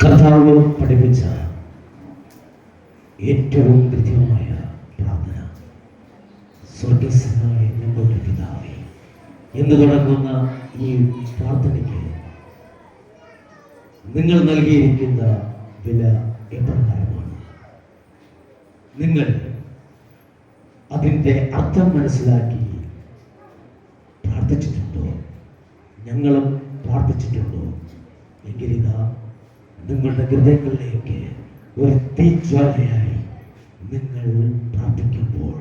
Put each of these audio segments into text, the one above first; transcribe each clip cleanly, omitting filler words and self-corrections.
കർത്താവ് പഠിപ്പിച്ച ഏറ്റവും കൃത്യമായ പ്രാർത്ഥന സ്വർഗസ്ഥനായ ഞങ്ങളുടെ പിതാവേ എന്ന് തുടങ്ങുന്ന ഈ പ്രാർത്ഥനയ്ക്ക് നിങ്ങൾ നൽകിയിരിക്കുന്ന വില എപ്രകാരമാണ്? നിങ്ങൾ അതിൻ്റെ അർത്ഥം മനസ്സിലാക്കി പ്രാർത്ഥിച്ചിട്ടുണ്ടോ? ഞങ്ങളും പ്രാർത്ഥിച്ചിട്ടുണ്ടോ? എങ്കിലിതാ നിങ്ങളുടെ ഹൃദയങ്ങളിലേക്ക് ഒരു തീജ്വാലയായി നിങ്ങൾ പ്രാർത്ഥിക്കുമ്പോൾ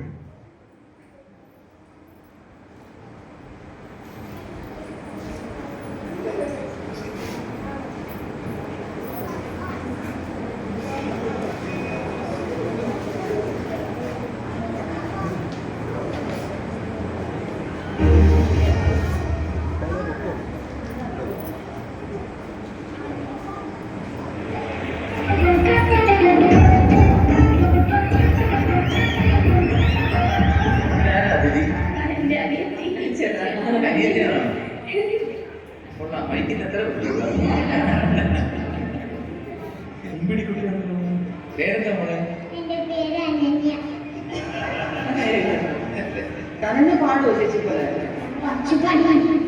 തന്നെ പാടുമോ ചേച്ചി പോലെ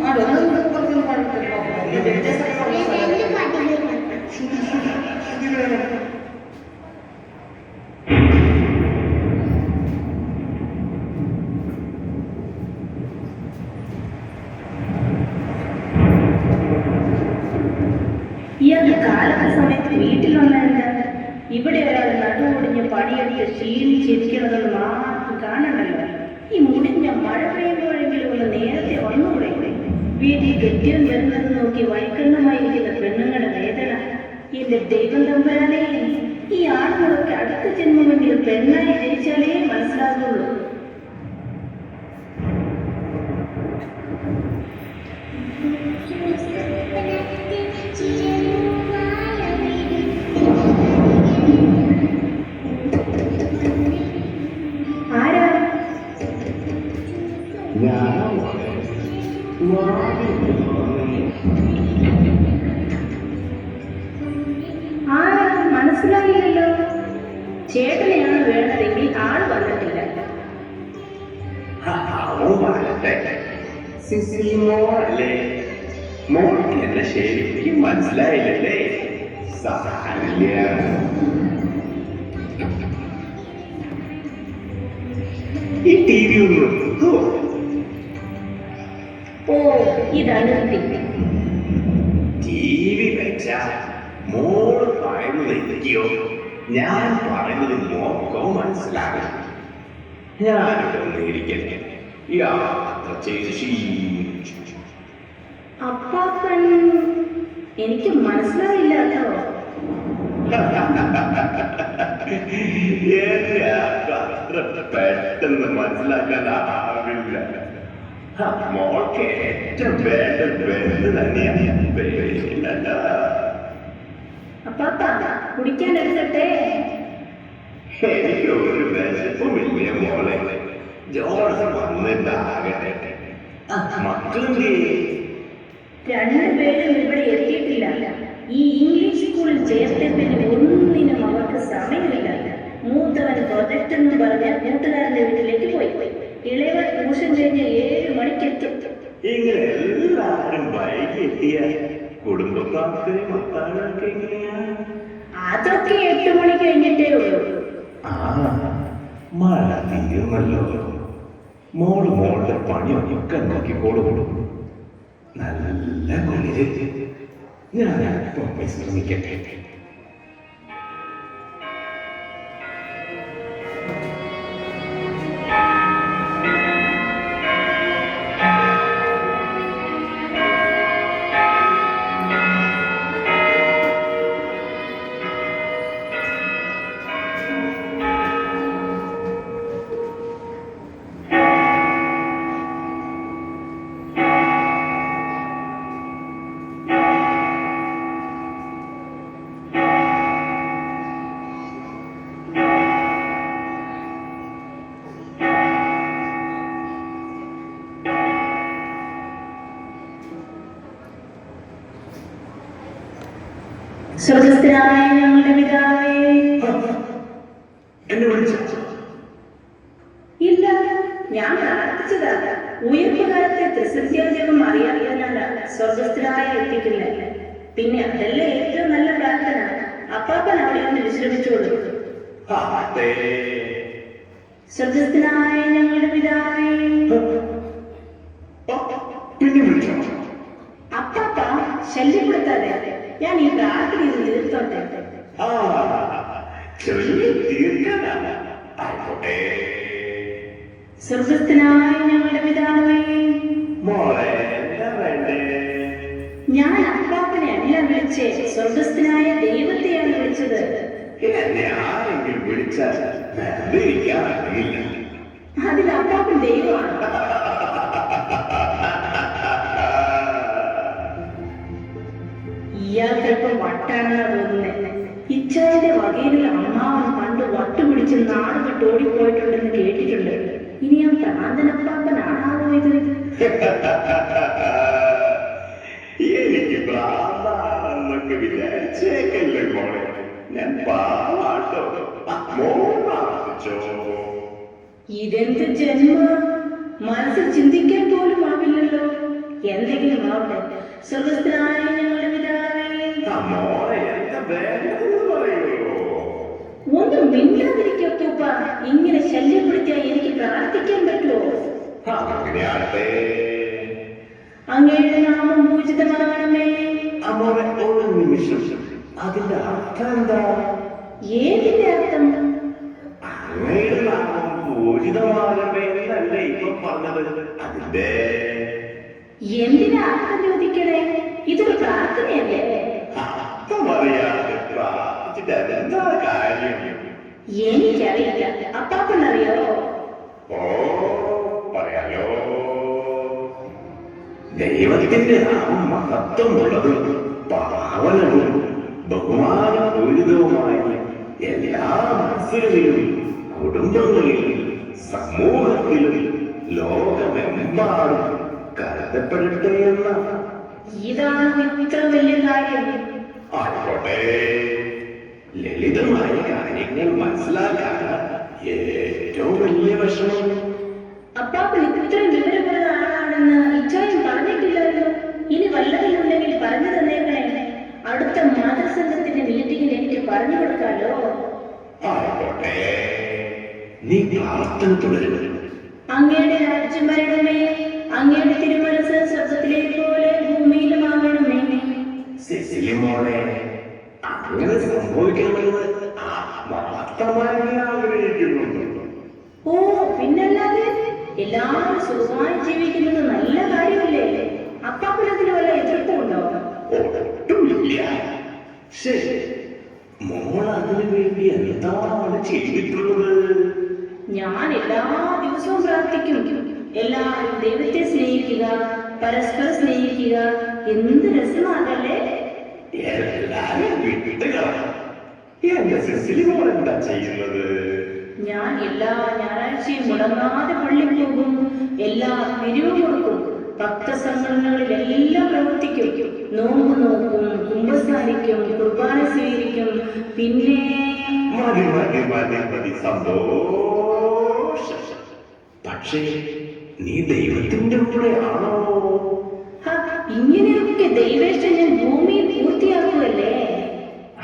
പാടും ഇയാൾക്ക് കാലത്തെ സമയത്ത് വീട്ടിലുണ്ടായിരുന്ന ഇവിടെ ഒരാൾ നടുവൊടിഞ്ഞ് പണിയെടുത്ത് ക്ഷീണിച്ചിരിക്കുന്നതൊന്നും ആർക്കും കാണണ്ടല്ലോ. ഈ മുടിഞ്ഞ മഴ പെയ്യുമ്പോഴെങ്കിലും ഒന്ന് നേരത്തെ വന്നുകൂടെ? വീട്ടിൽ കെട്ടിയൻ വരുന്നത് നോക്കി വൈക്കണ്ണമായിരിക്കുന്ന പെണ്ണുങ്ങളുടെ വേദന. എന്റെ ദൈവം തമ്പുരാനേ, ഈ ആളുകളൊക്കെ അടുത്ത ജന്മമെങ്കിലും പെണ്ണായി ജനിച്ചാലേ മനസ്സിലാകുള്ളൂ. മനസ്സിലായില്ലല്ലോ. ചേട്ടനെയാണ് വേണ്ടതെങ്കിൽ ആള് വന്നിട്ടില്ല. മോൾക്കെന്നെ ശരിക്കും മനസ്സിലായില്ലല്ലേ? സാരില്ല. ഈ ടി വി ഒന്നും ഓ, ഇതാണ് ടി വി വെച്ച മോള് പറയുന്നത് എനിക്കോ ഞാൻ പറയുന്നത് മോക്കോ മനസ്സിലാകും. ഞാനിവിടെ ഒന്ന് ഇരിക്കട്ടെ. യാത്ര ചെയ്ത് ക്ഷീണിച്ചു. അപ്പാപ്പൻ എനിക്ക് മനസ്സിലായില്ല കേട്ടോ. എന്നെ അത്ര പെട്ടെന്ന് മനസ്സിലാക്കാനാവില്ല. മോൾക്ക് ഏറ്റവും വേണ്ട ബന്ധു തന്നെയാണ്. അപ്പാപ്പ കുടിക്കാൻ എടുക്കട്ടെ? എനിക്ക് ഒരു വിശപ്പുമില്ല മോളെ. ജോർജ് വന്നിട്ടാകട്ടെ. മക്കളെന്തേ? രണ്ടുപേരും ഇവിടെ എത്തിയിട്ടില്ല. ഈ ഇംഗ്ലീഷ് സ്കൂളിൽ ചേർത്തതിന് ഒന്നിനും അവർക്ക് സമയമില്ല. മൂത്തവൻ പ്രൊജക്ട് എന്ന് പറഞ്ഞ കൂട്ടുകാരന്റെ വീട്ടിലേക്ക് പോയി. ഇളയവൻ ട്യൂഷൻ കഴിഞ്ഞ് 7 മണിക്കെത്തും. ഇങ്ങനെ എല്ലാവരും വൈകി എത്തിയ കുടുംബ പ്രാർത്ഥനയും മത്താഴൊക്കെ എങ്ങനെയാ? അതൊക്കെ 8 മണി കഴിഞ്ഞിട്ടേ ഉള്ളൂ. മഴ തീർന്നല്ലോ. മോളുടെ പണിയൊക്കെ നോക്കിക്കോളൂ. നല്ല കുളിര്. ഞാൻ അല്പം വിശ്രമിക്കട്ടെ. സ്വർഗസ്ഥനായ ഞങ്ങളുടെ പിതാവേ. എന്നെ വിളിച്ചു. ഇല്ല, ഞാൻ പ്രാർത്ഥിച്ചതാ. ഉയർപ്പുകാലത്തെ ത്രിസന്ധ്യാജപം അറിയാത്തതിനാണ് സ്വർഗസ്ഥനായ എത്തിക്കുന്നത്. പിന്നെ അതല്ലേ ഏറ്റവും നല്ല പ്രാർത്ഥന. അപ്പാപ്പൻ അവിടെ ഒന്ന് വിശ്രമിച്ചോളൂ. സ്വർഗസ്ഥനായ ഞങ്ങളുടെ പിതാവേ. പിന്നെ വിളിച്ചോ. അപ്പാപ്പ ശല്യപ്പെടുത്താതെ ഞാൻ ഈ പ്രാർത്ഥന ഇത് തീർത്തോട്ടെ. സ്വർഗസ്ഥനായ ഞങ്ങളുടെ പിതാവേ. ഞാൻ അപ്പാപ്പനെ അല്ല വിളിച്ചേ, സ്വർഗസ്ഥനായ ദൈവത്തെയാണ് വിളിച്ചത്. എന്നെ ആരെങ്കിലും വിളിച്ചാൽ അറിയില്ല. അതിൽ അപ്പാപ്പൻ ദൈവമാണ്. ഇയാൾക്കൽപ്പം വട്ടാണെന്നാ തോന്നുന്നത്. ഇച്ചായുടെ വകയിലുള്ള അമ്മാവൻ പണ്ട് വട്ടുപിടിച്ച് നാട് വിട്ട് ഓടിപ്പോയിട്ടുണ്ടെന്ന് കേട്ടിട്ടുണ്ട്. ഇനി ആ പ്രാന്തനപ്പാപ്പനാണാവോ ഇത്? എനിക്ക് പ്രാന്താണെന്നൊക്കെ വിചാരിച്ചേക്കല്ലേ മോളെ. ഞാൻ പാവാട്ടോ. ഇതെന്ത് ജന്മ, മനസ്സിൽ ചിന്തിക്കാൻ പോലും ആവില്ലല്ലോ. എന്തെങ്കിലും ആവട്ടെ. സ്വർഗസ്ഥനായ ഞങ്ങളുടെ പിതാവേ. ഒന്നും മിണ്ടാതിരിക്കപ്പൂപ്പ. ഇങ്ങനെ ശല്യപ്പെടുത്തിയാൽ എനിക്ക് പ്രാർത്ഥിക്കാൻ പറ്റുമോ? അങ്ങയുടെ നാമം പൂജിതമാകണമേ. ഒരു നിമിഷം, അതിന്റെ അർത്ഥം എന്താ? ഏതിന്റെ അർത്ഥം? അങ്ങയുടെ നാമം പൂജിതമാകണമേ എന്നല്ലേ ഇപ്പൊ പറഞ്ഞത്? അതിന്റെ എന്തിനാ അർത്ഥം ചോദിക്കണേ? ഇതൊരു പ്രാർത്ഥനയല്ലേ? അർത്ഥമറിയാതെ പ്രാർത്ഥിച്ചിട്ട് എന്താ കാര്യം? എനിക്കറിയില്ല. അപ്പാപ്പനറിയോ? പറയാലോ. ദൈവത്തിന്റെ നാമം മഹത്വമുള്ളതും പാവനവും ബഹുമാനപൂരിതവുമായ എല്ലാ മനസ്സുകളിലും കുടുംബങ്ങളിലും സമൂഹത്തിലും ലോകമെമ്പാടും കരുതപ്പെടട്ടെ എന്ന. ഇതാണ് ഇത്ര വലിയ കാര്യം. ആയിക്കോട്ടെ, ലളിതമായ കാര്യങ്ങൾ മനസ്സിലാക്കാൻ ഏറ്റവും വലിയ വിഷമം. അപ്പാപ്പൻ ഇത്രയും വിവരമുള്ള ആളാണെന്ന് ഇച്ചായും പറഞ്ഞിട്ടില്ലല്ലോ. ഇനി വല്ലവരുണ്ടെങ്കിൽ പറഞ്ഞു തന്നേക്കണേ. അടുത്ത മാതൃസംഘത്തിന്റെ മീറ്റിംഗിൽ എനിക്ക് പറഞ്ഞു കൊടുക്കാലോ. ആയിക്കോട്ടെ, നീ പ്രാർത്ഥന തുടരുക. അങ്ങയുടെ രാജ്യം വരണമേ. അങ്ങയുടെ തിരുമനസ് സ്വർഗത്തിലെ പോലെ ഭൂമിയിലുമാകണമേ. സിസിലി മോളെ, അങ്ങനെ സംഭവിക്കണമെന്ന് ആത്മാർത്ഥമായി ആഗ്രഹിക്കുന്നുണ്ട്. ഓ, പിന്നല്ലാതെ. എല്ലാവരും സുഖമായി ജീവിക്കുന്നത് നല്ല കാര്യമല്ലേ? അപ്പാപ്പനത്തിന് വല്ല എതിർപ്പുണ്ടോ? ഒട്ടുമില്ല. ശരി, മോൾ അതിനു വേണ്ടി എന്താണ് ചെയ്തിട്ടുള്ളത്? ഞാൻ എല്ലാ ദിവസവും പ്രാർത്ഥിക്കും. എല്ലാവരും ദൈവത്തെ സ്നേഹിക്കുക, പരസ്പരം സ്നേഹിക്കുക. എന്ത് രസമാകല്ലേ? എല്ലാരും വിട്ടുകളാണ്. എന്റെ സിസിലി മോൾ എന്താ ചെയ്യുന്നത്? ഞാൻ എല്ലാ ഞായറാഴ്ചയും മുടങ്ങാതെ പള്ളിയിൽ പോകും. എല്ലാ പിരിവും കൊടുക്കും. ഭക്തസംഘടനകളിലെല്ലാം പ്രവർത്തിക്കും. നോമ്പ് നോക്കും, കുമ്പസാരിക്കും, കുർബാന സ്വീകരിക്കും. പിന്നെ മതി സന്തോഷം. പക്ഷേ നീ ദൈവത്തിന്റെ കൂടെയാണോ? ഇങ്ങനെയൊക്കെ ദൈവേഷ്ടം ഞാൻ ഭൂമിയിൽ പൂർത്തിയാക്കുമല്ലേ?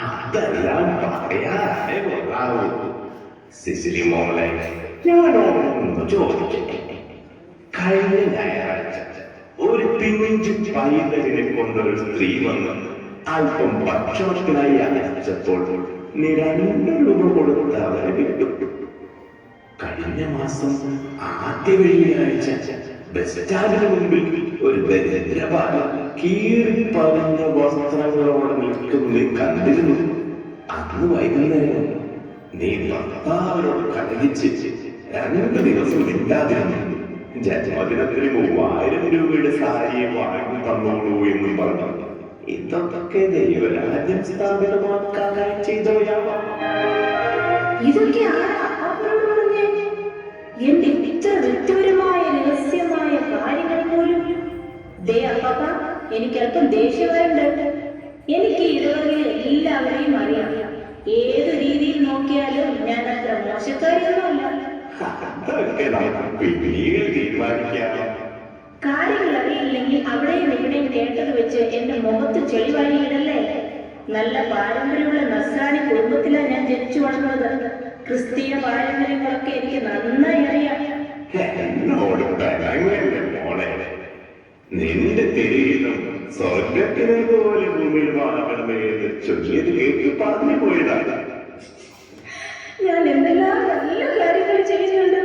അതെല്ലാം പറയാനേ കൊള്ളാവൂ. സിസിലി മോളെ, ഞാനൊന്ന് ചോദിക്കട്ടെ. കഴിഞ്ഞ ഞായറാഴ്ച ഒരു പിഞ്ചു പൈതലിനെ കൊണ്ടൊരു സ്ത്രീ വന്ന് അല്പം ഭക്ഷണത്തിനായി അയച്ചപ്പോൾ നീ 2 രൂപ കൊടുത്ത് അവരെ വിട്ടു. കഴിഞ്ഞ മാസം ആദ്യ വെള്ളിയാഴ്ച ബസ് സ്റ്റാൻഡിന് മുമ്പിൽ ഒരു ദരിദ്രബാലൻ കീറിപ്പറഞ്ഞ വസ്ത്രങ്ങളോടെ നിൽക്കുന്നത് കണ്ടിരുന്നു. അന്ന് വൈകുന്നേരം നീ ഭർത്താവിനോട് കലഹിച്ച് 2 ദിവസം ഇല്ലാതിരുന്നു. ജന്മദിനത്തിന് 3000 രൂപയുടെ സാരിയെ വാങ്ങി തന്നോളൂ എന്നും പറഞ്ഞു. ഇതൊക്കെ ദൈവരാജ്യം സ്ഥാപിതമാക്കാനായി ചെയ്തവയാവാം. ഇതൊക്കെ ആരോട് പറഞ്ഞേ? എന്റെ ഇത്ര വ്യക്തിപരമായ രഹസ്യമായ കാര്യങ്ങൾ പോലും. ദേ അപ്പാപ്പ, എനിക്ക് അല്പം ദേഷ്യമുണ്ട്. എനിക്ക് ഇടവകയിൽ എല്ലാ എല്ലാവരെയും അറിയാം. ഏത് രീതിയിൽ നോക്കിയാലും ഞാൻ അത്ര മോശക്കാരിയൊന്നുമല്ല. അതൊക്കെ നമുക്ക് പിന്നീട് തീരുമാനിക്കാം. കാര്യങ്ങൾ അറിയില്ലെങ്കിൽ അവിടെയും ഇവിടെയും കേട്ടത് വെച്ച് എന്റെ മുഖത്ത് ചെളിവാരിയിടല്ലേ. നല്ല പാരമ്പര്യമുള്ള നസ്രാണി കുടുംബത്തിലാണ് ഞാൻ ജനിച്ചു വളർന്നത്. ക്രിസ്തീയ പാരമ്പര്യങ്ങളൊക്കെ എനിക്ക് നന്നായി അറിയാം. എന്നോട് തലങ്ങല്ലേ മോളെ, നിന്റെ തിരിയിലും സ്വർഗത്തിനെ പോലെ ഭൂമിയിൽ വാങ്ങണമേ എന്ന് ചൊല്ലിയത് കേട്ട് പറഞ്ഞു പോയതാണ്. ഞാൻ എന്തെല്ലാം നല്ല കാര്യങ്ങൾ ചെയ്യുന്നുണ്ട്.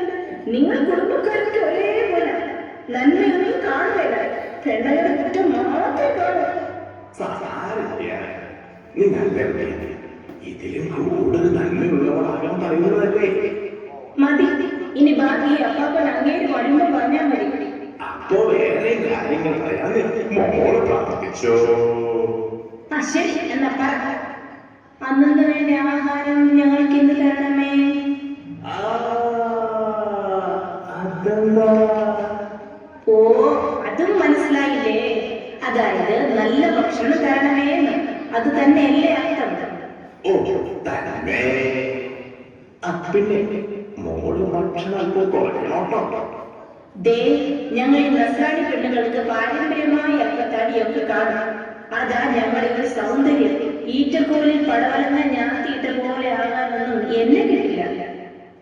നിങ്ങൾ കുടുംബക്കാർക്ക് ഒരേപോലെ നന്മയൊന്നും കാണുകയില്ല. പെണ്ണുങ്ങളുടെ കുറ്റം മാത്രമേ കാണൂ. സാരില്ല, നീ നല്ലവരെ ഇതിലും കൂടുതൽ നന്മയുള്ളവളാകാൻ പറയുന്നതല്ലേ. മതി, ഇനി ബാക്കി അപ്പാപ്പൻ അങ്ങേര് വരുമ്പോ പറഞ്ഞാൽ മതി. അപ്പോ വേറെ കാര്യങ്ങൾ പറയാതെ മോള് പ്രാർത്ഥിച്ചോ. ശരി, എന്നാ പറ. അന്നു വേണ്ട ആഹാരം ഞങ്ങൾക്ക് ഇന്ന് തരണമേ. അതെന്താ? ഓ, അതും മനസ്സിലായില്ലേ? അതായത് നല്ല ഭക്ഷണം തരണമേ എന്ന്. അത് തന്നെയല്ലേ അർത്ഥം? ഓ തന്നെ. പിന്നെ മോള് ഭക്ഷണം അല്പം കുറയ്ക്കണോട്ടോ. ദേ, ഞങ്ങൾ ഈ നസ്രാണി പെണ്ണുകൾക്ക് പാരമ്പര്യമായി അപ്പത്താടിയൊക്കെ കാണും. അതാ ഞങ്ങളുടെ സൗന്ദര്യം. ഈറ്റക്കോലിൽ പടവലങ്ങ ഞാൻ തീറ്റ പോലെ ആകാനൊന്നും എന്നെ കിട്ടില്ല.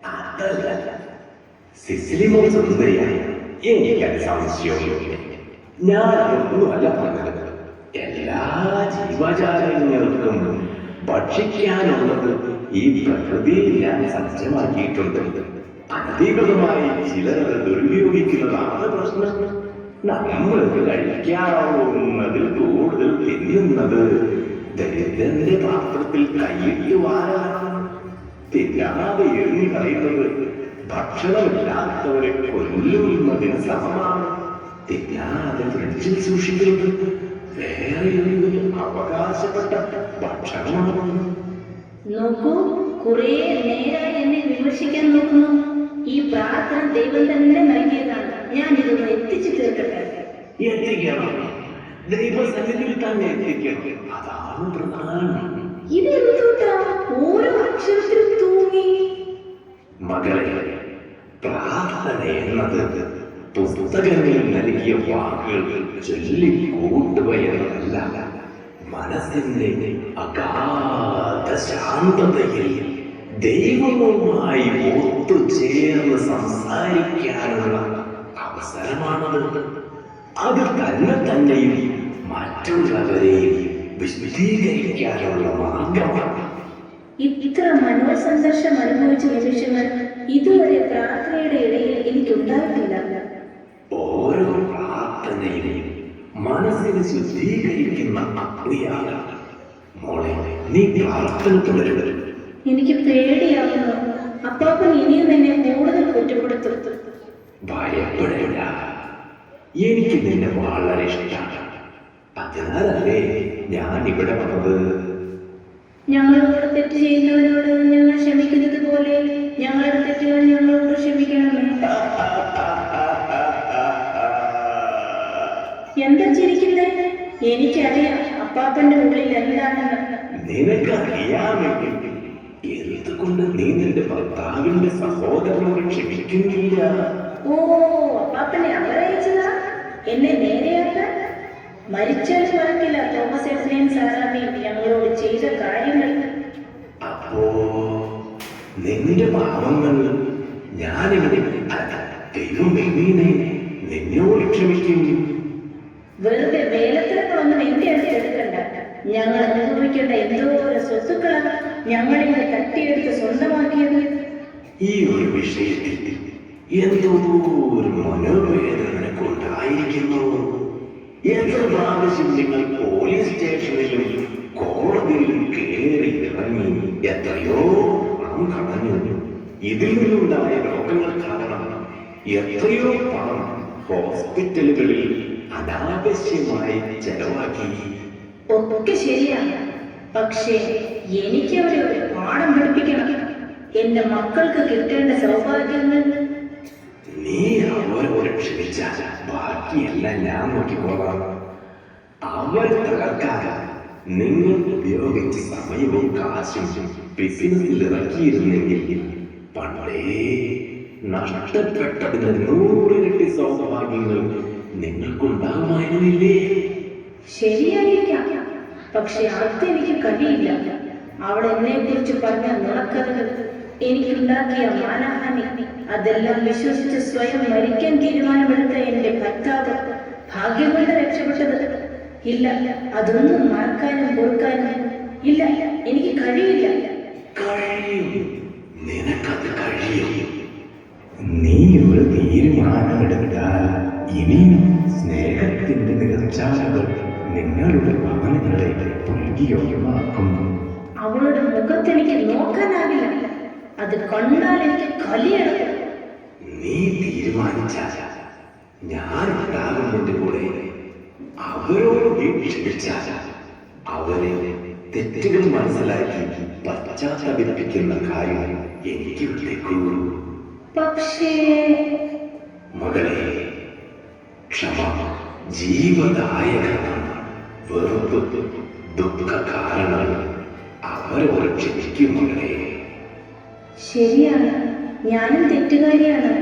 അതല്ല, സിസിലി മോൾ സുന്ദരിയായി എനിക്കത് സംശയമില്ല. ഞാൻ ഒന്നുമല്ല പറഞ്ഞത്. എല്ലാ ജീവജാലങ്ങൾക്കും ഭക്ഷിക്കാനുള്ളത് ഈ പ്രകൃതിയിൽ ഞാൻ സജ്ജമാക്കിയിട്ടുണ്ട്. അനധികൃതമായി ചിലർ ദുരുപയോഗിക്കുന്നതാണ് പ്രശ്നം. നമ്മൾ കഴിക്കാവുന്നതിൽ കൂടുതൽ തിന്നുന്നത് ദരിദ്രന്റെ പാത്രത്തിൽ കൈയിട്ട് വാരാണ്. തിന്നാതെ എറിഞ്ഞു കളയുന്നത് ഭക്ഷണമില്ലാത്തവരെ കൊല്ലുന്നതിന് സമമാണ്. തിന്നാതെ ഫ്രിഡ്ജിൽ സൂക്ഷിക്കുന്നത് വേറെ അവകാശപ്പെട്ട ഭക്ഷണമാണ്. നോക്കൂ, കുറെ നേരായി എന്നെ വിമർശിക്കാൻ നോക്കുന്നു. ഈ പ്രാർത്ഥന ദൈവം തന്നെ നൽകിയതാണ്. ഞാൻ ഇതൊന്ന് എത്തിച്ചു തീർക്കട്ടെ. എത്തിക്കണം, ദൈവസന്നിധിയിൽ തന്നെ എത്തിക്കണം. അതാണ് പ്രധാനം. ഇത് എന്തുട്ടാ ഓരോ അക്ഷരത്തിലും തൂങ്ങി? മകളെ, പ്രാർത്ഥന എന്നത് പുസ്തകങ്ങളിൽ നൽകിയ വാക്കുകൾ ചൊല്ലിക്കൂട്ടുക എന്നതല്ല. മനസ്സിന്റെ അഗാധ ശാന്തതയിൽ ദൈവവുമായി ഒത്തുചേർന്ന് സംസാരിക്കാനുള്ള അവസരമാണത്. അത് തന്നെയും മറ്റുള്ളവരെയും വിശദീകരിക്കാനുള്ള മാർഗമാണ്. ഇത്ര മനോസംഘർഷം അനുഭവിച്ച നിമിഷങ്ങൾ ഇതുവരെ പ്രാർത്ഥനയുടെ ഇടയിൽ എനിക്കുണ്ടായിട്ടില്ല. ഓരോ പ്രാർത്ഥനയും മനസ്സിനെ ശുദ്ധീകരിക്കുന്ന അഗ്നിയാണ്. മോളെ, നീ പ്രാർത്ഥന തുടരുക. എനിക്ക് പേടിയാവുന്നു. അപ്പാപ്പൻ ഇനിയും എന്നെ കൂടുതൽ കുറ്റപ്പെടുത്തും. ഭയപ്പെടില്ല, എനിക്ക് നിന്നെ വളരെ ഇഷ്ടമാണ്. അതിനാലല്ലേ ഞാൻ ഇവിടെ വന്നത്. ഞങ്ങളോട് തെറ്റ് ചെയ്യുന്നവരോട് ഞങ്ങൾ ക്ഷമിക്കുന്നത് പോലെ ഞങ്ങളുടെ തെറ്റുകൾ ഞങ്ങളോട് ക്ഷമിക്കണമേ. എന്താ ചിരിക്കുന്നേ? എനിക്കറിയാം അപ്പാപ്പന്റെ ഉള്ളിൽ എന്താണെന്ന്. നിനക്കറിയാമെങ്കിൽ എന്തുകൊണ്ട് നീ നിന്റെ ഭർത്താവിന്റെ സഹോദരനോട് ക്ഷമിക്കുന്നില്ല? ഓ, അപ്പാപ്പനെ അവരയച്ചതാ എന്നെ നേരെയാക്കാൻ. മരിച്ചാൽ മറക്കില്ല തോമസ് എഫ്രൈം സാറാമ്മയും ഞങ്ങളോട് ചെയ്ത കാര്യങ്ങൾ. അപ്പോ നിന്റെ പാവങ്ങൾ ഞാനിവിടെ ദൈവം എങ്ങനെ നിന്നോട് ക്ഷമിക്കും? വെറുതെ വേലത്തരങ്ങളൊന്നും എന്റെ അടുത്ത് എടുക്കണ്ട. ഞങ്ങൾ അനുഭവിക്കേണ്ട എന്തോരം സ്വത്തുക്കളാണ് ഞങ്ങളിന്ന് തട്ടിയെടുത്ത് സ്വന്തമാക്കിയത്. ഈ ഒരു വിഷയത്തിൽ എന്തോ ഒരു മനോവേദന കൊണ്ടായിരിക്കുന്നു. എത്ര പ്രാവശ്യം നിങ്ങൾ പോലീസ് സ്റ്റേഷനിലും കോടതിയിലും കയറി ഇറങ്ങി എത്രയോ പണം കളഞ്ഞു. ഇതിൽ നിന്നുണ്ടായ രോഗങ്ങൾ കാരണം എത്രയോ പണം ഹോസ്പിറ്റലുകളിൽ അനാവശ്യമായി ചെലവാക്കി. ഒക്കെ ശരിയാണ്, പക്ഷേ എനിക്ക് അവരെ ഒരു പാഠം പഠിപ്പിക്കണം. എന്റെ മക്കൾക്ക് കിട്ടേണ്ട സൗഭാഗ്യങ്ങൾ. നീ അവരോട് ക്ഷമിച്ചാൽ ബാക്കിയെല്ലാം ഞാൻ നോക്കിക്കോളാം. അവർ തകർക്കാതെ നിങ്ങൾ ഉപയോഗിച്ച സമയം കാശും ബിസിനസ്സിൽ ഇറക്കിയിരുന്നെങ്കിൽ പണ്ടേ നഷ്ടപ്പെട്ടതിന് 100 ഇരട്ടി സൗഭാഗ്യങ്ങൾ നിങ്ങൾക്കുണ്ടാകുമായിരുന്നില്ലേ? ശരിയായിരിക്കാം, പക്ഷെ അതെനിക്ക് കഴിയില്ല. അവൾ എന്നെ കുറിച്ച് പറഞ്ഞ നുണക്കഥകൾ, എനിക്കുണ്ടാക്കിയ മാനഹാനി, അതെല്ലാം വിശ്വസിച്ച് സ്വയം മരിക്കാൻ തീരുമാനമെടുത്ത എന്റെ ഭർത്താവ് ഭാഗ്യം കൊണ്ട് രക്ഷപ്പെട്ടത്. ഇല്ല, അതൊന്നും മറക്കാനും പൊറുക്കാനും ഇല്ല, എനിക്ക് കഴിയില്ല. കഴിയും, നിനക്കത് കഴിയും. നീ ഒരു തീരുമാനമെടുത്താൽ ഇനിയും സ്നേഹത്തിന്റെ നിറച്ചാലുകൾ നിങ്ങളുടെ ഭവനങ്ങളെ പുൽകിയൊഴിവാക്കും. അവളുടെ മുഖത്തെനിക്ക് നോക്കാനാവില്ല, അത് കണ്ടാൽ എനിക്ക് കലിയണം. നീ തീരുമാനിച്ചാൽ ഞാൻ ഉണ്ടാകുന്നതിന്റെ കൂടെ അവരോട് വീക്ഷിച്ചാൽ അവരെ തെറ്റുകൾ മനസ്സിലാക്കി പശ്ചാത്തപിപ്പിക്കുന്ന കാര്യം എനിക്ക് വിട്ടേക്കൂ. പക്ഷേ മകളെ, ക്ഷമ ജീവദായകമാണ്. വെറുപ്പ് ദുഃഖ കാരണം. അവരോട് ക്ഷമിക്കും മകളെ. ശരിയാണ്, ഞാനും തെറ്റുകാരിയാണ്.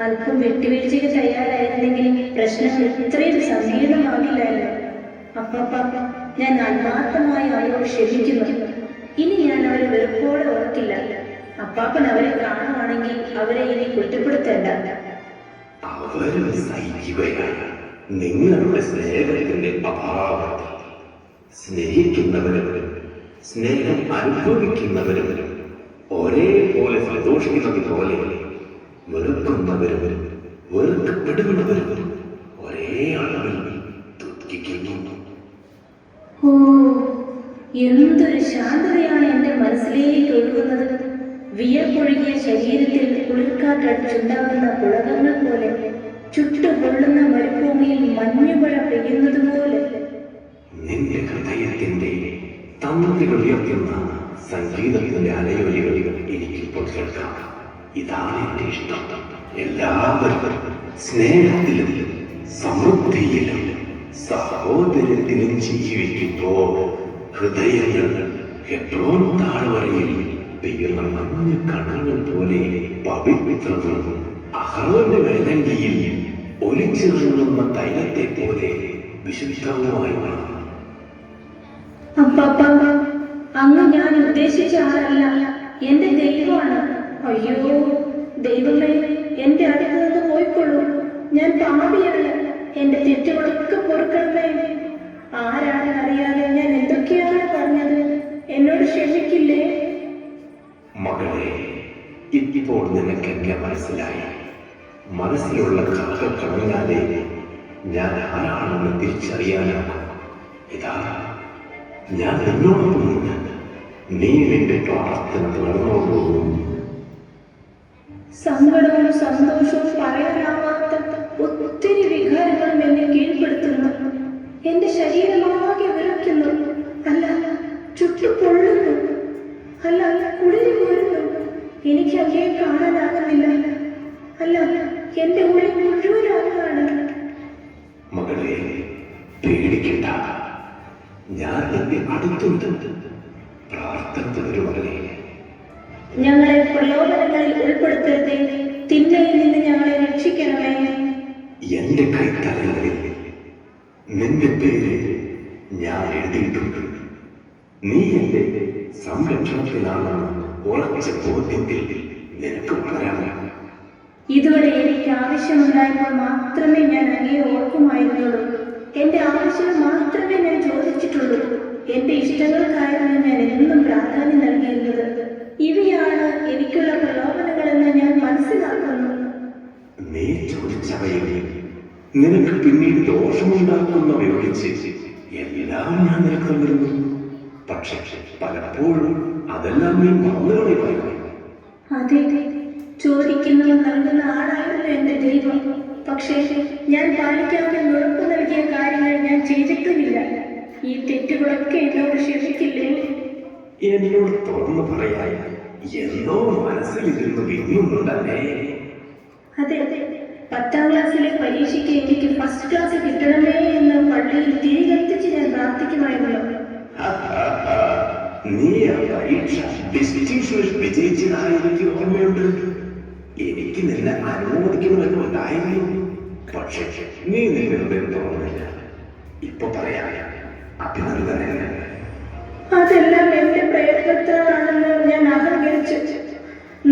അല്പം വിട്ടുവീഴ്ചയ്ക്ക് തയ്യാറായിരുന്നെങ്കിൽ പ്രശ്നങ്ങൾ ഇത്രയും സങ്കീർണമാകില്ലായിരുന്നു. അപ്പാപ്പ, ഞാൻ ആത്മാർത്ഥമായി അവരോട് ക്ഷമിക്കുന്നു. ഇനി ഞാൻ അവരെ വെറുപ്പോടെ ഓർക്കില്ല. അപ്പാപ്പൻ അവരെ കാണുവാണെങ്കിൽ അവരെ ഇനി കുറ്റപ്പെടുത്തേണ്ട. അവരും സഹിക്കുകയാണ് നിങ്ങളുടെ സ്നേഹത്തിന്റെ അഭാവം. സ്നേഹിക്കുന്നവരും സ്നേഹം അനുഭവിക്കുന്നവരും ഒരേപോലെ സന്തോഷിക്കുന്നത് പോലെ വെറുക്കുന്നവരും വെറുക്കപ്പെടുന്നവരും ഒരേ അളവിൽ ദുഃഖിക്കുന്നു. ഓ, എന്തൊരു ശാന്തതയാണ് എന്റെ മനസ്സിലേക്ക് ഒഴുകുന്നത്. വിയർപ്പൊഴുകിയ ശരീരത്തിൽ കുളിർക്കാറ്റടിച്ചുണ്ടാകുന്ന പുളകങ്ങൾ പോലെ, ചുട്ടുപൊള്ളുന്ന മരുഭൂമിയിൽ മഞ്ഞുമഴ പെയ്യുന്നത് പോലെ. നിന്റെ ഹൃദയത്തിന്റെ തന്ത്രികൾ ഉയർത്തുന്ന സംഗീതത്തിന്റെ അലയൊലികൾ എനിക്കിപ്പോൾ കേൾക്കാം. ഇതാണ് എന്റെ ഇഷ്ടം. എല്ലാവരും സ്നേഹത്തിലും സമൃദ്ധിയിലും സഹോദര്യത്തിലും ജീവിക്കുമ്പോ ഹൃദയങ്ങൾ ഹെബ്രോൻ താഴ്വരയിൽ പെയ്യുന്ന മഞ്ഞ കണങ്ങൾ പോലെ പവിത്രവും അഹ്റോന്റെ വേദനയിൽ ഒലിച്ചിറങ്ങുന്ന തൈലത്തെ പോലെ വിശുദ്ധവുമായി മാറും. അപ്പാപ്പ, അങ്ങ് ഞാൻ ഉദ്ദേശിച്ച ആളല്ല, എന്റെ ദൈവമാണ്. അയ്യോ ദൈവമേ, എന്റെ അടുത്ത് നിന്ന് പോയിക്കൊള്ളൂ. ഞാൻ പാപിയാണ്, എന്റെ തെറ്റുകളൊക്കെ പൊറുക്കണമേ. ആരാണെന്നറിയാതെ ഞാൻ എന്തൊക്കെയാണ് പറഞ്ഞത്, എന്നോട് ക്ഷമിക്കില്ലേ? മകളെ, ഇപ്പോൾ നിനക്ക് എന്നെ മനസ്സിലായി. മനസ്സിലുള്ള കഥ കളഞ്ഞാലേ ഞാൻ ആരാണെന്ന് തിരിച്ചറിയാനാകും. ഇതാ ഞാൻ നിന്നോടൊപ്പമുണ്ട്. നീ നിന്റെ പ്രാർത്ഥന തുടർന്നോളൂ. സങ്കടവും സന്തോഷവും പറയാനാവാത്ത ഒത്തിരി വികാരങ്ങളും എന്നെ കീഴ്പ്പെടുത്തുന്നു. എന്റെ ശരീരമാകെ വിറയ്ക്കുന്നു. അല്ല, ചുട്ടുപൊള്ളുന്നു. അല്ല, കുളിരി പോരുന്നു. എനിക്ക് അങ്ങേ കാണാനാകുന്നില്ല. അല്ല, എന്റെ ഉള്ളിൽ മുഴുവനാകാണ്. മകളെ, പേടിക്കണ്ട. ഞാൻ നിന്റെ അടുത്തുണ്ട്. പ്രാർത്ഥന തുടരും മകളെ. ഞങ്ങളെ പ്രലോഭനങ്ങളിൽ ഉൾപ്പെടുത്തരുതേ, തിന്മയിൽ നിന്ന് ഞങ്ങളെ രക്ഷിക്കണമേ. എന്റെ കൈത്തലങ്ങളിൽ നിന്റെ പേര് ഞാൻ എഴുതിയിട്ടുണ്ട്. നീ എന്റെ സംരക്ഷണത്തിലാണെന്ന് ഉറച്ച ബോധ്യത്തിൽ നിനക്ക് വളരാമോ? ഇതുവരെ എനിക്ക് ആവശ്യമുണ്ടായപ്പോൾ മാത്രമേ ഞാൻ അങ്ങയെ ഓർക്കുമായിരുന്നുള്ളൂ. എന്റെ ആവശ്യം മാത്രമേ ഞാൻ ചോദിച്ചിട്ടുള്ളൂ. എന്റെ ഇഷ്ടങ്ങൾക്കായിരുന്നു ഞാൻ എന്നും പ്രാധാന്യം നൽകിയിരുന്നത്. ഇവയാണ് എനിക്കുള്ള പ്രലോഭനങ്ങളെന്ന് ഞാൻ മനസ്സിലാക്കുന്നു. നീ ചോദിച്ചവയിൽ നിനക്ക് പിന്നീട് ദോഷമുണ്ടാക്കുന്നവയൊഴിച്ച് എല്ലാം ഞാൻ നിനക്ക് തന്നിരുന്നു. പക്ഷെ പലപ്പോഴും അതെല്ലാം നീ മറന്നുകളയുമായിരുന്നു. അതെ, ചോദിക്കുന്നവർ നൽകുന്ന ആളായിരുന്നു എന്റെ ദൈവം. പക്ഷേ ഞാൻ പാലിക്കാമെന്ന് ഉറപ്പു നൽകിയ കാര്യങ്ങൾ ഞാൻ ചെയ്തിട്ടുമില്ല. ഈ തെറ്റുകളൊക്കെ എന്നോട് ക്ഷമിക്കില്ലേ? എന്നോട് തുറന്നു പറയാൻ എന്നോ മനസ്സിലിരുന്ന് വിങ്ങുന്നുണ്ടല്ലേ? അതെ, 10ാം ക്ലാസ്സിലെ പരീക്ഷയ്ക്ക് എനിക്ക് ഫസ്റ്റ് ക്ലാസ് കിട്ടണമേ എന്ന് പള്ളിയിൽ തിരി കത്തിച്ച് ഞാൻ പ്രാർത്ഥിക്കുമായിരുന്നു. നീ ആ പരീക്ഷ ഡിസ്റ്റിങ്ഷനിൽ വിജയിച്ചതായി എനിക്ക് ഓർമ്മയുണ്ട്. എനിക്ക് നിന്നെ അനുമോദിക്കണമെന്നുണ്ടായിരുന്നു. പക്ഷേ നീ നിങ്ങളുടെ തോന്നുന്നില്ല. ഇപ്പൊ പറയാ അഭിനന്ദനങ്ങൾ. അതെല്ലാം എന്റെ പ്രയത്നത്തിലാണെന്ന് ഞാൻ അഹങ്കരിച്ചു.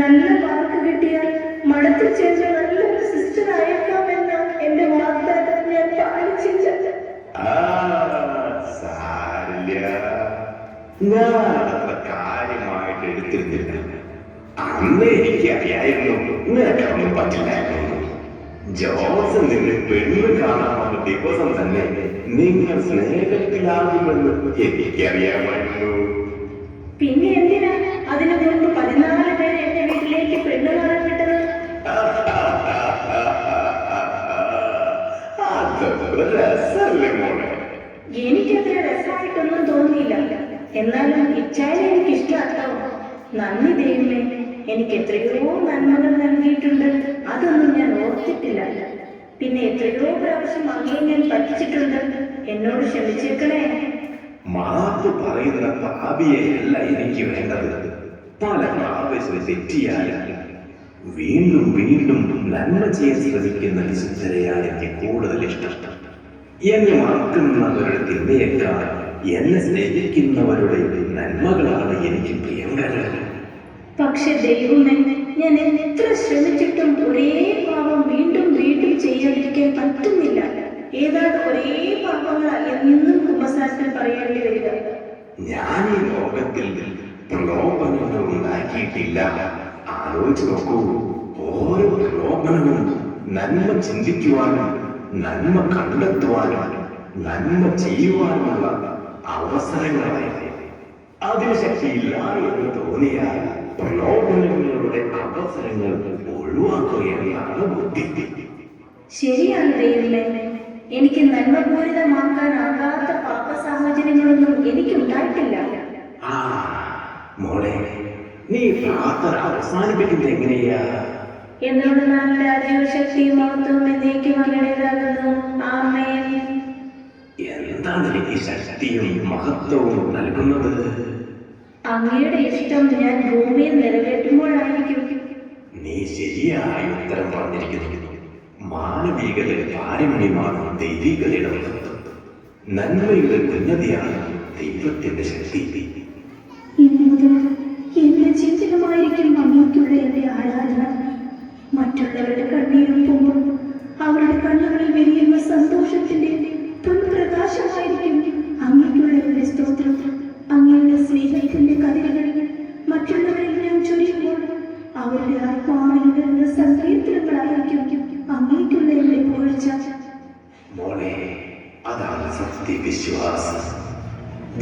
നല്ല മാർക്ക് കിട്ടിയാൽ മഠത്തിൽ ചേർന്ന് നല്ലൊരു സിസ്റ്റർ അയക്കാമെന്ന എന്റെ വാഗ്ദാനം ഞാൻ പാലിച്ചില്ല. സാരില്ല, ഞാൻ അത്ര കാര്യമായിട്ട് എടുത്തിരുന്നില്ല. അന്ന് എനിക്ക് അറിയായിരുന്നു നിനക്കൊന്നും പറ്റില്ലായിരുന്നു. ജോസ് നിന്നെ പെണ്ണ് കാണാൻ വന്ന ദിവസം തന്നെ നിങ്ങൾ സ്നേഹത്തിലാകുമെന്ന് എനിക്കറിയാമായിരുന്നു. പിന്നെ എന്തിനാ അതിനു മുൻപ് 14 പേര് എന്റെ വീട്ടിലേക്ക് പെണ്ണ് കാണാൻ വിട്ടത്? അതൊക്കെ രസല്ലേ മോളെ? എനിക്കത്ര രസമായിട്ടൊന്നും തോന്നിയില്ല. എന്നാലും ഇച്ഛായ എനിക്ക് ഇഷ്ടമാട്ടോ. നന്ദി ദൈവമേ, എനിക്ക് എത്രയോ നന്മകൾ നൽകിയിട്ടുണ്ട്. അതൊന്നും ഞാൻ ഓർത്തിട്ടില്ല. പിന്നെ എത്രയോ പ്രാവശ്യം അങ്ങേ ഞാൻ പറ്റിച്ചിട്ടുണ്ട്. എന്നോട് ക്ഷമിച്ചേക്കണേ. മാപ്പ് പറയുന്ന പാപിയെയല്ല എനിക്ക് വേണ്ടത്. പല പ്രാവശ്യം തെറ്റിയാൽ വീണ്ടും വീണ്ടും നന്മ ചെയ്യാൻ ശ്രമിക്കുന്ന വിശുദ്ധരെയാണ് എനിക്ക് കൂടുതൽ ഇഷ്ടം. എന്നെ മറക്കുന്നവരുടെ തിന്മയേക്കാൾ എന്നെ സ്നേഹിക്കുന്നവരുടെ നന്മകളാണ് എനിക്ക് പ്രിയങ്കരം. പക്ഷെ ദൈവമേ, ഞാൻ എത്ര ശ്രമിച്ചിട്ടും ഒരേ പാപം വീണ്ടും വീണ്ടും ചെയ്യാതിരിക്കാൻ പറ്റുന്നില്ല. ഏതാണ്ട് ഒരേ പാപങ്ങൾ എന്നും കുമ്പസാരത്തിൽ പറയേണ്ടി വരിക. ഞാൻ ഈ ലോകത്തിൽ പ്രലോഭനങ്ങൾ ഉണ്ടാക്കിയിട്ടില്ല. ആലോചിച്ച് നോക്കൂ, ഓരോ പ്രലോഭനവും നന്മ ചിന്തിക്കുവാനും നന്മ കണ്ടെത്തുവാനും നന്മ ചെയ്യുവാനുള്ള അവസരങ്ങളായി. അതിന് ശക്തിയില്ല എന്ന് തോന്നിയാൽ പ്രലോഭനങ്ങളുടെ അവസരങ്ങൾ ഒഴിവാക്കുകയാണ് ബുദ്ധി. ശരിയാണ് ദൈവമേ, എനിക്ക് നന്മപൂരിതമാക്കാനാകാത്ത പാപ സാഹചര്യങ്ങളൊന്നും എനിക്കുണ്ടായിട്ടില്ല. മോളെ, നീ പ്രാർത്ഥന അവസാനിപ്പിക്കുന്നത് എങ്ങനെയാ? എന്നോട് നല്ല രാജ്യവും ശക്തിയും മഹത്വവും എന്നേക്കും അങ്ങടേതാകുന്നു. ആമേൻ. എന്താണ് ഈ ശക്തിയും മഹത്വവും നൽകുന്നത്? അങ്ങയുടെ ഇഷ്ടം ഞാൻ ഭൂമിയിൽ നിറവേറ്റുമ്പോഴായിരിക്കും. നീ ശരിയായ ഉത്തരം പറഞ്ഞിരിക്കുന്നു. മാനവികതയുടെ പാരമ്യമാണ് ദൈവികതയുടെ മഹത്വം. നന്മയുടെ ഉന്നതിയാണ് ദൈവത്തിന്റെ ശക്തി. ഇനി മുതൽ എന്റെ ചിന്തമായിരിക്കും അങ്ങേക്കുള്ള എന്റെ ആരാധന. മറ്റുള്ളവരുടെ കണ്ണീരൊപ്പുമ്പോൾ അവരുടെ കണ്ണുകളിൽ വിരിയുന്ന സന്തോഷത്തിന്റെ പൊൻപ്രകാശമായിരിക്കും അങ്ങേക്കുള്ള എന്റെ സ്തോത്രം. അങ്ങയുടെ സ്നേഹത്തിന്റെ കതിരുകൾ മറ്റുള്ളവരിൽ ഞാൻ ചൊരിയുമ്പോൾ അവരുടെ ആത്മാവിൽ വരുന്ന സങ്കീർത്തനങ്ങളായിരിക്കും അങ്ങേക്കുള്ള എന്റെ പുകഴ്ച. മോളെ, അതാണ് സത്യവിശ്വാസം,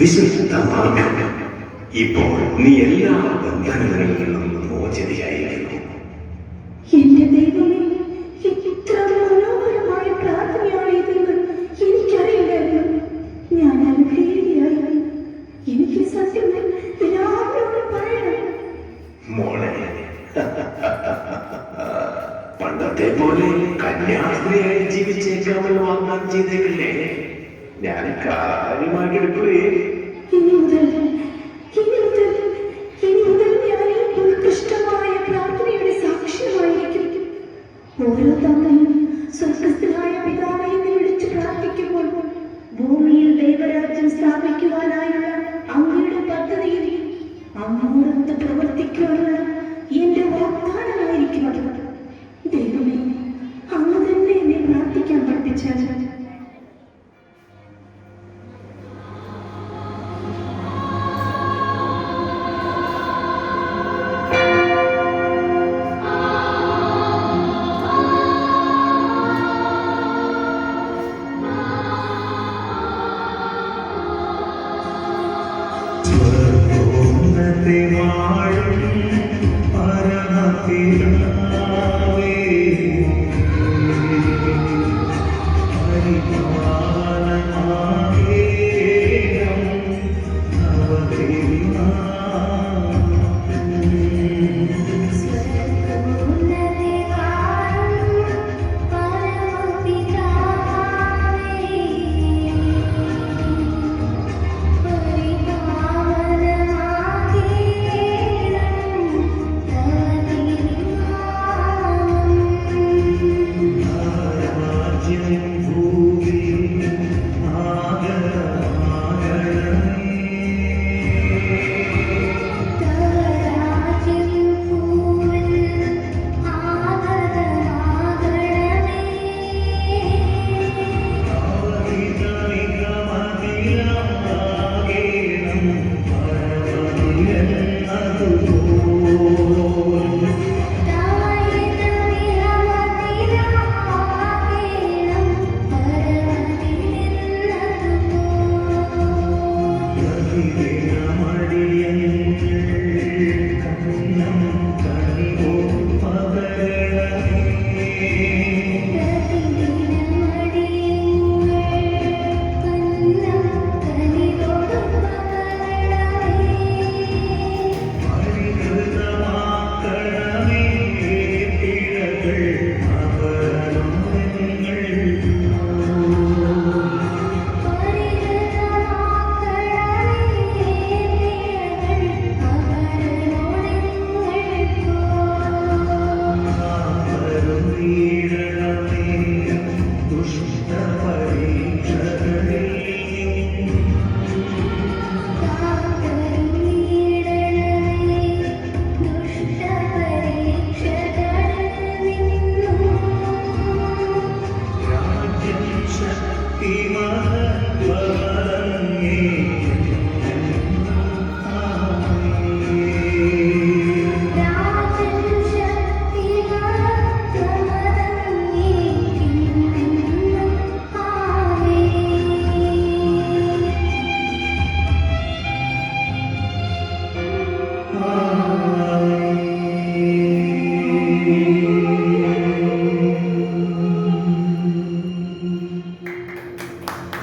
വിശുദ്ധ മാർഗം. ഇപ്പോൾ നീ എല്ലാ ബന്ധനങ്ങളിൽ നിന്നും മോചിതയായിരിക്കുന്നു. എന്റെ ദൈവമേ, ഇത്ര മനോഹരമായ പ്രാർത്ഥനയാണെന്ന് എനിക്കറിയില്ലായിരുന്നു. ഞാൻ അനുഗ്രഹീതയായി. എനിക്ക് സത്യം എല്ലാവരോടും പറയണം. മോളെ, പണ്ടത്തെ പോലെ കന്യാസ്ത്രീയായി ജീവിച്ചേക്കാമെന്ന് വാഗ്ദാനം ചെയ്തേക്കല്ലേ? ഞാൻ കാര്യമായിട്ട് എടുക്കുകയെ. ഇനി മുതൽ ഞാൻ ഈ ഉത്കൃഷ്ടമായ പ്രാർത്ഥനയുടെ സാക്ഷ്യമായിരിക്കും. ഓരോ തവണയും സ്വർഗസ്ഥനായ പിതാവേ എന്ന് വിളിച്ച് പ്രാർത്ഥിക്കുമ്പോൾ ഭൂമിയിൽ ദൈവരാജ്യം സ്ഥാപിക്കുവാനായുള്ള അങ്ങയുടെ പദ്ധതിയിൽ അങ്ങോടൊത്ത് പ്രവർത്തിക്കാനുള്ള എന്റെ വാഗ്ദാനമായിരിക്കും അത്. ദൈവമേ, അങ്ങ് തന്നെ എന്നെ പ്രാർത്ഥിക്കാൻ പഠിപ്പിച്ചാൽ. സ്വർഗോന്നതമാ